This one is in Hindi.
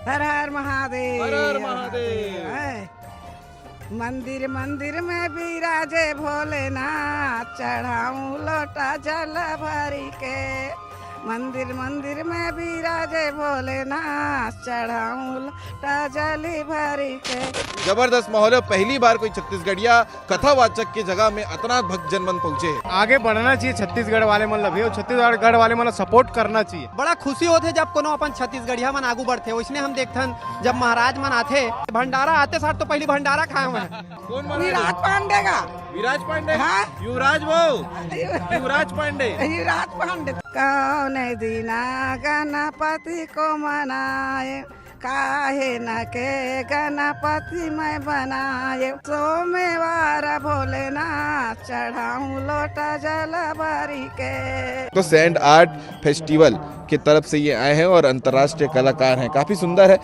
हर हर महादेव। हर हर महादेव। है। मंदिर मंदिर में विराजे भोलेनाथ, चढ़ाऊं लोटा जल भरी के। मंदिर मंदिर में विराजे भोलेनाथ, चढ़ाऊं लोटा जल भरी के। जबरदस्त माहौल है। पहली बार कोई छत्तीसगढ़िया कथावाचक की जगह में इतना भक्त जनमन पहुंचे। आगे बढ़ना चाहिए छत्तीसगढ़ वाले मतलब भी, छत्तीसगढ़ वाले मतलब सपोर्ट करना चाहिए। बड़ा खुशी होते जब कोनो अपन छत्तीसगढ़िया मन आगू बढ़ते। वैसने हम देखथन जब महाराज मन आथे भंडारा आते साथ तो पहली भंडारा खाए हुए कौन विराट पांडे का। विराज पांडे। हाँ? युवराज भाऊ युवराज पांडे। विराट पांडे। कौन दिना गणपति को मनाए, काहे न के गणपति मैं बनाए। सोमवार भोलेनाथ, चढ़ाऊं लोटा जल भरी के। तो सैंड आर्ट फेस्टिवल की तरफ से ये आए हैं और अंतर्राष्ट्रीय कलाकार हैं। काफी सुंदर है।